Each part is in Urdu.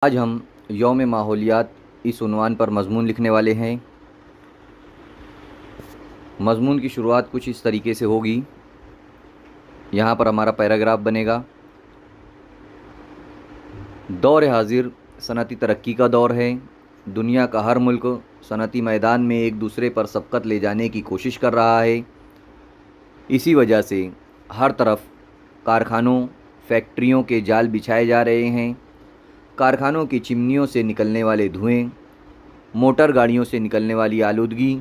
آج ہم یوم ماحولیات اس عنوان پر مضمون لکھنے والے ہیں۔ مضمون کی شروعات کچھ اس طریقے سے ہوگی۔ یہاں پر ہمارا پیراگراف بنے گا: دور حاضر صنعتی ترقی کا دور ہے۔ دنیا کا ہر ملک صنعتی میدان میں ایک دوسرے پر سبقت لے جانے کی کوشش کر رہا ہے۔ اسی وجہ سے ہر طرف کارخانوں، فیکٹریوں کے جال بچھائے جا رہے ہیں۔ کارخانوں کی چمنیوں سے نکلنے والے دھوئیں، موٹر گاڑیوں سے نکلنے والی آلودگی،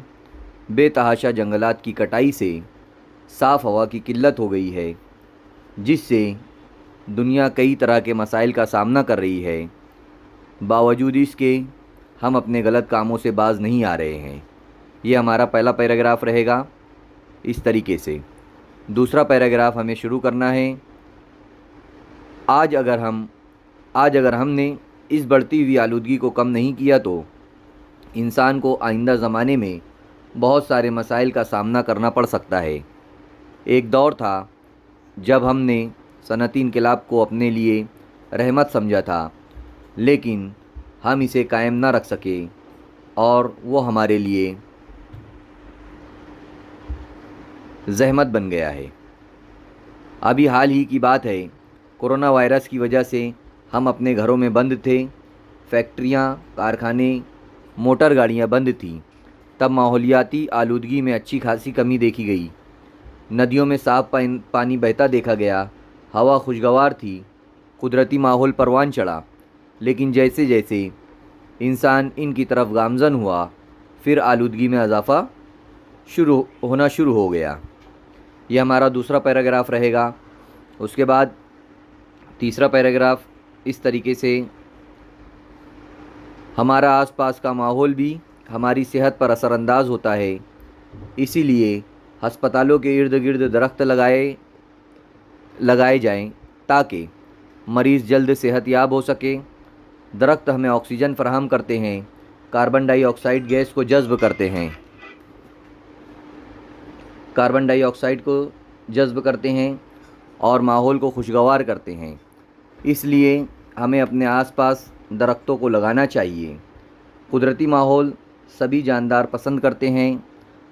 بے تحاشا جنگلات کی کٹائی سے صاف ہوا کی قلت ہو گئی ہے، جس سے دنیا کئی طرح کے مسائل کا سامنا کر رہی ہے۔ باوجود اس کے ہم اپنے غلط کاموں سے باز نہیں آ رہے ہیں۔ یہ ہمارا پہلا پیراگراف رہے گا اس طریقے سے۔ دوسرا پیراگراف ہمیں شروع کرنا ہے: آج اگر ہم نے اس بڑھتی ہوئی آلودگی کو کم نہیں کیا تو انسان کو آئندہ زمانے میں بہت سارے مسائل کا سامنا کرنا پڑ سکتا ہے۔ ایک دور تھا جب ہم نے صنعتی انقلاب کو اپنے لیے رحمت سمجھا تھا، لیکن ہم اسے قائم نہ رکھ سکے اور وہ ہمارے لیے زحمت بن گیا ہے۔ ابھی حال ہی کی بات ہے، کورونا وائرس کی وجہ سے ہم اپنے گھروں میں بند تھے، فیکٹریاں، کارخانے، موٹر گاڑیاں بند تھیں۔ تب ماحولیاتی آلودگی میں اچھی خاصی کمی دیکھی گئی۔ ندیوں میں صاف پانی بہتا دیکھا گیا، ہوا خوشگوار تھی، قدرتی ماحول پروان چڑھا۔ لیکن جیسے جیسے انسان ان کی طرف گامزن ہوا، پھر آلودگی میں اضافہ ہونا شروع ہو گیا۔ یہ ہمارا دوسرا پیراگراف رہے گا۔ اس کے بعد تیسرا پیراگراف اس طریقے سے: ہمارا آس پاس کا ماحول بھی ہماری صحت پر اثر انداز ہوتا ہے، اسی لیے ہسپتالوں کے ارد گرد درخت لگائے جائیں تاکہ مریض جلد صحت یاب ہو سکے۔ درخت ہمیں آکسیجن فراہم کرتے ہیں، کاربن ڈائی آکسائیڈ گیس کو جذب کرتے ہیں اور ماحول کو خوشگوار کرتے ہیں۔ اس لیے ہمیں اپنے آس پاس درختوں کو لگانا چاہیے۔ قدرتی ماحول سبھی جاندار پسند کرتے ہیں۔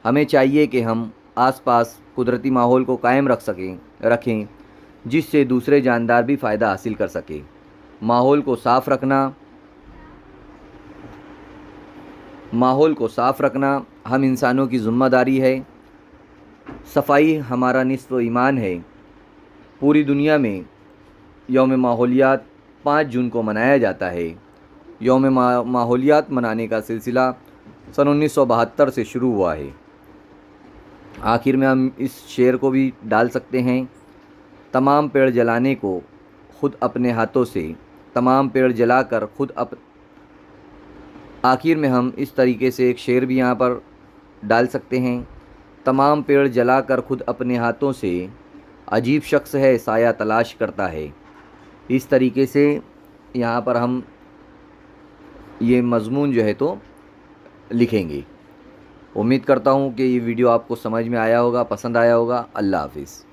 ہمیں چاہیے کہ ہم آس پاس قدرتی ماحول کو قائم رکھیں جس سے دوسرے جاندار بھی فائدہ حاصل کر سکیں۔ ماحول کو صاف رکھنا ہم انسانوں کی ذمہ داری ہے۔ صفائی ہمارا نصف ایمان ہے۔ پوری دنیا میں یوم ماحولیات 5 جون کو منایا جاتا ہے۔ یوم ماحولیات منانے کا سلسلہ سن 1972 سے شروع ہوا ہے۔ آخر میں ہم اس شعر کو بھی ڈال سکتے ہیں: تمام پیڑ جلانے کو خود اپنے ہاتھوں سے، تمام پیڑ جلا کر خود آخر میں ہم اس طریقے سے ایک شعر بھی یہاں پر ڈال سکتے ہیں: تمام پیڑ جلا کر خود اپنے ہاتھوں سے، عجیب شخص ہے سایہ تلاش کرتا ہے۔ اس طریقے سے یہاں پر ہم یہ مضمون جو ہے تو لکھیں گے۔ امید کرتا ہوں کہ یہ ویڈیو آپ کو سمجھ میں آیا ہوگا، پسند آیا ہوگا۔ اللہ حافظ۔